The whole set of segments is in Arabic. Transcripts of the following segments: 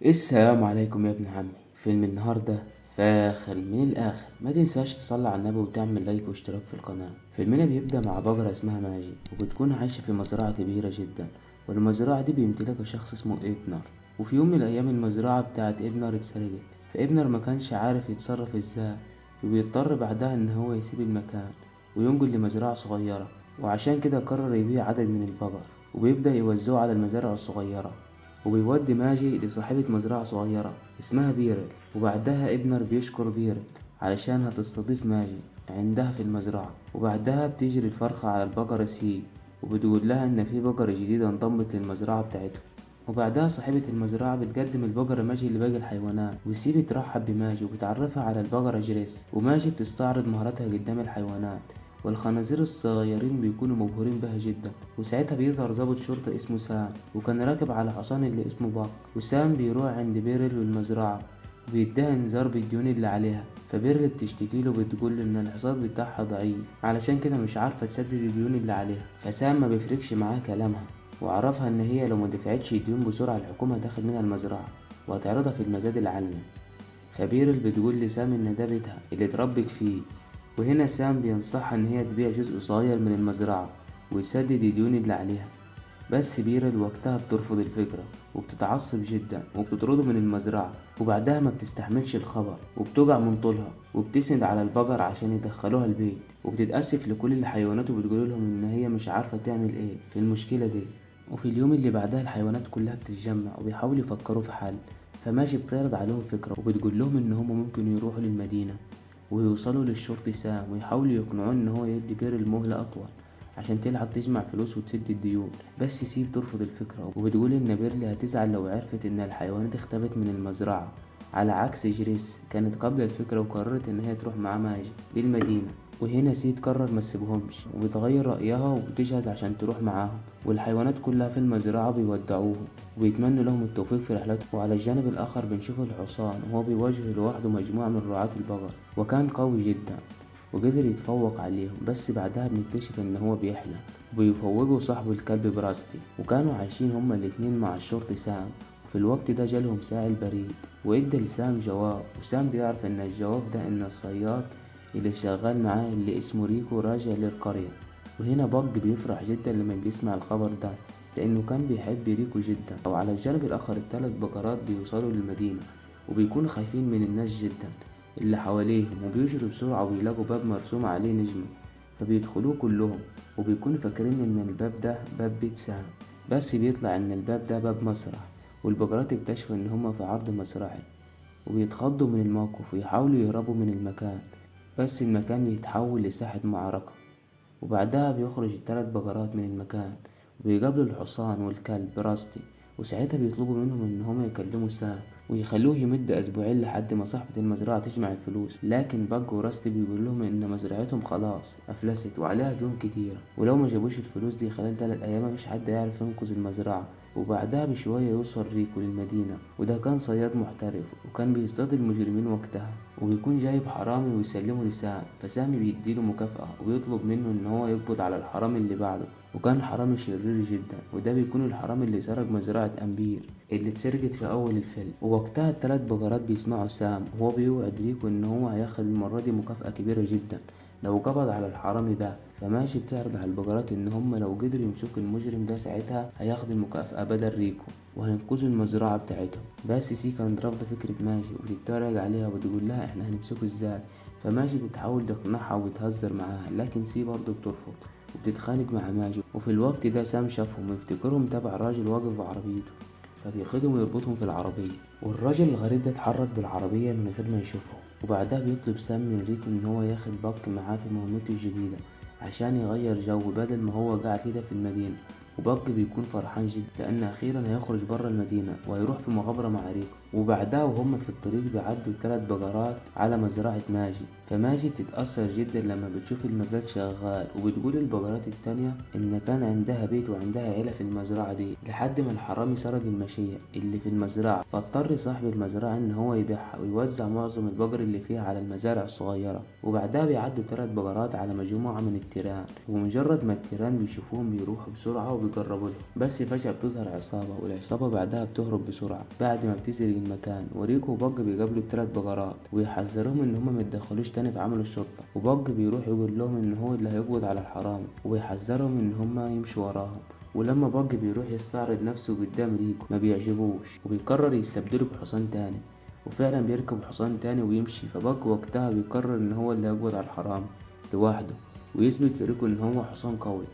السلام عليكم يا ابن عمي. فيلم النهاردة فاخر من الآخر. ما تنساش تصلي على النبي وتعمل لايك واشتراك في القناة. فيلمنا بيبدأ مع بقرة اسمها ماجي وبتكون عايشة في مزرعة كبيرة جدا، والمزرعة دي بيمتلكها شخص اسمه إبنر. وفي يوم من الأيام المزرعة بتاعت إبنر اتسرقت، فإبنر ما كانش عارف يتصرف ازاي، وبيضطر بعدها إن هو يسيب المكان وينقل لمزرعة صغيرة. وعشان كده قرر يبيع عدد من البقر وبيبدأ يوزعه على المزارع الصغيرة، وبيودي ماجي لصاحبة مزرعة صغيرة اسمها بيرل. وبعدها ابنر بيشكر بيرل علشانها تستضيف ماجي عندها في المزرعة. وبعدها بتجري الفرخة على البقرة سي وبتقول لها إن في بقرة جديدة انضمت للمزرعة بتاعتهم. وبعدها صاحبة المزرعة بتقدم البقرة ماجي لباقي الحيوانات، وسي بترحب بماجي وبتعرفها على البقرة جريس. وماجي بتستعرض مهاراتها قدام الحيوانات، والخنازير الصغيرين بيكونوا مبهورين بها جدا. وساعتها بيظهر ضابط شرطة اسمه سام، وكان راكب على حصان اللي اسمه باك. وسام بيروح عند بيرل والمزرعة وبيديها انذار بالديون اللي عليها. فبيرل بتشتكيله وبتقول ان الحصاد بتاعها ضعيف، علشان كده مش عارفة تسدد الديون اللي عليها. فسام ما بيفرقش معاه كلامها، وعرفها ان هي لو ما دفعتش الديون بسرعة الحكومة هتاخد منها المزرعة وهتعرضها في المزاد العلني. فبيرل بتقول لسام ان ده بيتها اللي اتربت فيه، وهنا سام بينصحها إن هي تبيع جزء صغير من المزرعة وتسدد الديون اللي عليها. بس بيرل وقتها بترفض الفكرة وبتتعصب جدا وبتطرده من المزرعة. وبعدها ما بتستحملش الخبر وبتوجع من طولها وبتسند على البقر عشان يدخلوها البيت، وبتتأسف لكل الحيوانات وبتقول لهم إن هي مش عارفة تعمل إيه في المشكلة دي. وفي اليوم اللي بعدها الحيوانات كلها بتتجمع وبيحاولوا يفكروا في حل. فماشي بتعرض عليهم فكرة وبتقول لهم إن هم ممكن يروحوا للمدينة ويوصلوا للشرطي سام ويحاولوا يقنعوه إن هو يدي بيرل مهلة أطول عشان تلحق تجمع فلوس وتسد الديون. بس سي بترفض الفكرة وبتقول إن بيرلي هتزعل لو عرفت إن الحيوانات اختفت من المزرعة، على عكس جريس كانت قابلة الفكرة وقررت إن هي تروح مع ماجي للمدينة. وهنا سي تقرر ما تسيبهمش وبتغير رأيها وبتجهز عشان تروح معاهم، والحيوانات كلها في المزرعة بيودعوهم وبيتمنوا لهم التوفيق في رحلتهم. وعلى الجانب الآخر بنشوف الحصان وهو بيواجه لوحده مجموعة من رعاة البقر، وكان قوي جدا وقدر يتفوق عليهم. بس بعدها بنكتشف ان هو بيحلم وبيفوقوا صاحبه الكلب براستي، وكانوا عايشين هما الاتنين مع الشرطي سام. وفي الوقت ده جالهم ساعي البريد وادى لسام جواب، وسام بيعرف ان الجواب ده ان الصياد اللي شغال معاه اللي اسمه ريكو راجع للقرية. وهنا بق بيفرح جدا لما بيسمع الخبر ده لانه كان بيحب ريكو جدا. وعلى الجانب الاخر الثلاث بقرات بيوصلوا للمدينة وبيكونوا خايفين من الناس جدا اللي حواليهم، وبيجروا بسرعة ويلاقوا باب مرسوم عليه نجمة فبيدخلوه كلهم وبيكونوا فاكرين ان الباب ده باب بيت سام. بس بيطلع ان الباب ده باب مسرح، والبقرات اكتشفوا ان هما في عرض مسرحي وبيتخضوا من الموقف ويحاولوا يهربوا من المكان. بس المكان بيتحول لساحة معركة، وبعدها بيخرج الثلاث بقرات من المكان وبيقابلوا الحصان والكلب راستي. وساعتها بيطلبوا منهم ان هم يكلموا سام ويخلوه يمد اسبوعين لحد ما صاحبة المزرعة تجمع الفلوس. لكن باج وراستي بيقول لهم ان مزرعتهم خلاص افلست وعليها ديون كتيرة، ولو ما جابوش الفلوس دي خلال 3 ايام مفيش حد يعرف ينقذ المزرعة. وبعدها بشوية يوصل ريكو للمدينة، وده كان صياد محترف وكان بيصطاد المجرمين وقتها، وبيكون جايب حرامي ويسلمه لسام. فسامي بيديله مكافأة ويطلب منه ان هو يقبض على الحرامي اللي بعده، وكان حرامي شرير جدا، وده بيكون الحرامي اللي سرق مزرعة أمبير اللي اتسرقت في أول الفيلم. ووقتها الثلاث بقرات بيسمعوا سام وهو بيوعد ريكو إن هو هياخد المرة دي مكافأة كبيرة جدا لو قبض على الحرامي ده. فماشي بتعرض على البقرات إن هم لو قدروا يمسكوا المجرم ده ساعتها هياخدوا المكافأة بدل ريكو وهينقذوا المزرعة بتاعتهم. بس سي كانت رافضة فكرة ماشي وبتتريق عليها وبتقول لها احنا هنمسكه ازاي. فماشي بتحاول تقنعها وبتهزر معاها، لكن سي برضه بترفض وبتتخانق مع ماجد. وفي الوقت ده سام شافهم ويفتكرهم تبع راجل واقف بعربيته، فبياخدهم ويربطهم في العربية. والراجل الغريب ده اتحرك بالعربية من غير ما يشوفهم. وبعدها بيطلب سام من ريكو ان هو ياخد باك معاه في مهمته الجديدة عشان يغير جو بدل ما هو قاعد كده في المدينة. وباك بيكون فرحان جدا لأن أخيرا هيخرج برا المدينة وهيروح في مغامرة مع ريكو. وبعدها وهم في الطريق بيعدوا 3 بقرات على مزرعة ماجي، فماجي بتتأثر جدا لما بتشوف المزاد شغال، وبتقول البقرات التانية إن كان عندها بيت وعندها عيلة في المزرعة دي، لحد ما الحرامي سرق الماشية اللي في المزرعة، فاضطر صاحب المزرعة إن هو يبيعها ويوزع معظم البقر اللي فيها على المزارع الصغيرة. وبعدها بيعدوا 3 بقرات على مجموعة من التيران، ومجرد ما التيران بيشوفوهم بيروحوا بسرعة وبيقربوا لهم، بس فجأة بتظهر عصابة، والعصابة بعدها بتهرب بسرعة. بعد ما بتسرق المكان، وريكو وبج بيقابلوا ال3 بقرات ويحذروهم إن هما ميتدخلوش تاني في عمل الشرطة، وبج بيروح يقول لهم إن هو اللي هيقبض على الحرامي، وبيحذرهم إن هما يمشوا وراهم. ولما بج بيروح يستعرض نفسه قدام ريكو ما بيعجبوش، وبيقرر يستبدله بحصان تاني، وفعلا بيركب حصان تاني ويمشي. فبج وقتها بيقرر إن هو اللي هيقبض على الحرامي لوحده، ويثبت لريكو إن هو حصان قوي.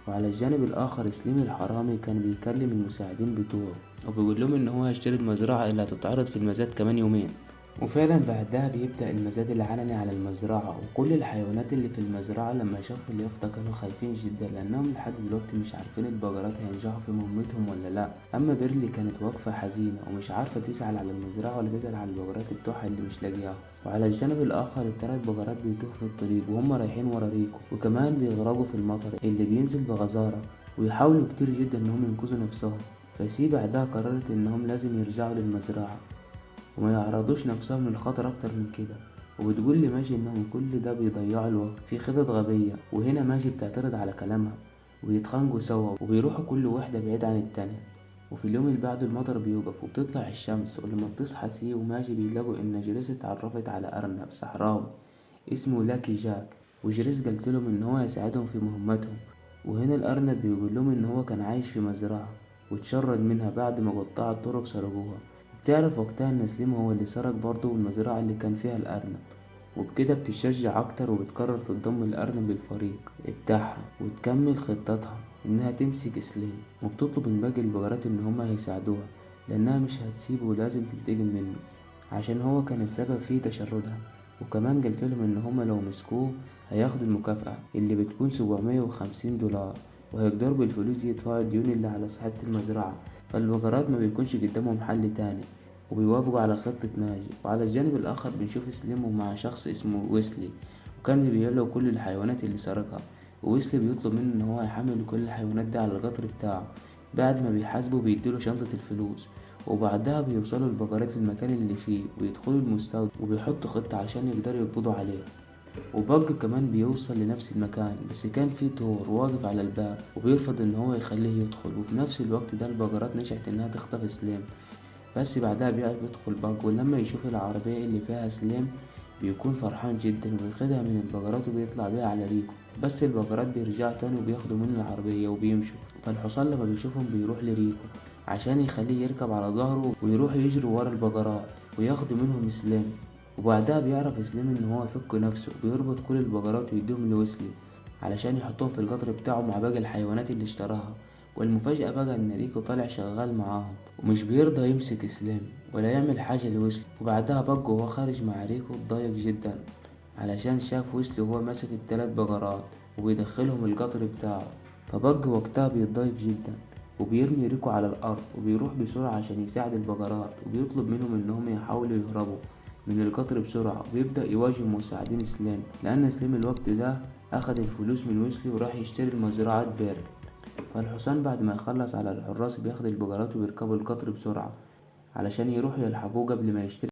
وعلى الجانب الآخر سليم الحرامي كان بيكلم المساعدين بتوعه، وبيقول لهم إن هو هيشتري المزرعة اللي هتتعرض في المزاد كمان يومين. وفعلا بعدها بيبدأ المزاد العلني على المزرعة، وكل الحيوانات اللي في المزرعة لما شافوا اليافطة كانوا خايفين جدا، لأنهم لحد دلوقتي مش عارفين البقرات هينجحوا في مهمتهم ولا لأ. أما بيرلي كانت واقفة حزينة ومش عارفة تزعل على المزرعة ولا تزعل على البقرات بتوعها اللي مش لاقياها. وعلى الجانب الآخر ال3 بقرات بيتوهوا في الطريق وهم رايحين ورا ريكو، وكمان بيغرقوا في المطر اللي بينزل بغزارة، ويحاولوا كتير جدا إنهم ينقذوا نفسهم. فسي بعدها قررت إنهم لازم يرجعوا للمزرعة وما يعرضوش نفسهم للخطر أكتر من كده. وبتقول لي ماجي إنهم كل ده بيضيعوا الوقت في خطط غبية، وهنا ماجي بتعترض على كلامها، وبيتخانقوا سوا وبيروحوا كل واحدة بعيد عن التانية. وفي اليوم اللي بعده المطر بيوقف وبتطلع الشمس، ولما بتصحى سي وماجي بيلاقوا إن جريس اتعرفت على أرنب صحراوي اسمه لاكي جاك، وجريس قالتلهم إن هو هيساعدهم في مهمتهم. وهنا الأرنب بيقول لهم إن هو كان عايش في مزرعة واتشرد منها بعد ما قطاع الطرق سرقوها. بتعرف وقتها إن سليم هو اللي سرق برضه المزرعة اللي كان فيها الأرنب، وبكده بتشجع أكتر وبتقرر تنضم الأرنب للفريق بتاعها وتكمل خطتها إنها تمسك سليم، وبتطلب من باقي البقرات إن هما هيساعدوها لأنها مش هتسيبه ولازم تنتقم منه عشان هو كان السبب في تشردها. وكمان قلتلهم إن هما لو مسكوه هياخدوا المكافأة اللي بتكون 750 دولار، وهيقدروا بالفلوس دي يدفعوا الديون اللي على صاحبة المزرعة. فالبقرات ما بيكونش قدامهم حل تاني، وبيوافقوا على خطة ماجي. وعلى الجانب الآخر بنشوف سليم مع شخص اسمه ويسلي، وكان بيبيع له كل الحيوانات اللي سرقها، وويسلي بيطلب منه إن هو يحمل كل الحيوانات دي على القطر بتاعه. بعد ما بيحاسبه بيديله شنطة الفلوس، وبعدها بيوصلوا البقرات المكان اللي فيه ويدخلوا المستودع وبيحطوا خطة عشان يقدروا يقبضوا عليه. وبج كمان بيوصل لنفس المكان، بس كان في طور واقف على الباب وبيرفض ان هو يخليه يدخل. وفي نفس الوقت ده البقرات نشأت انها تخطف سليم، بس بعدها بيعرف يدخل بج، ولما يشوف العربية اللي فيها سليم بيكون فرحان جدا وبياخدها من البقرات وبيطلع بيها على ريكو. بس البقرات بيرجعوا تاني وبياخدوا من العربية وبيمشوا. فالحصان لما بيشوفهم بيروح لريكو عشان يخليه يركب على ظهره ويروح يجروا ورا البقرات وياخدوا منهم سليم. وبعدها بيعرف سليم ان هو يفك نفسه ويربط كل البقرات ويديهم لويسلي علشان يحطهم في القطر بتاعه مع باقي الحيوانات اللي اشتراها. والمفاجأة بقى ان ريكو طالع شغال معاهم ومش بيرضى يمسك سليم ولا يعمل حاجة لويسلي. وبعدها بج وهو خارج مع ريكو اتضايق جدا علشان شاف ويسلي وهو ماسك ال3 بقرات وبيدخلهم القطر بتاعه. فبج وقتها بيتضايق جدا وبيرمي ريكو على الأرض وبيروح بسرعة عشان يساعد البقرات، وبيطلب منهم إنهم يحاولوا يهربوا من القطر بسرعة، وبيبدأ يواجه مساعدين سليم لأن سليم الوقت ده أخد الفلوس من ويسلي وراح يشتري المزرعة بيرل. فالحصان بعد ما يخلص على الحراس بياخد البقرات وبيركبوا القطر بسرعة علشان يروحوا يلحقوه قبل ما يشتري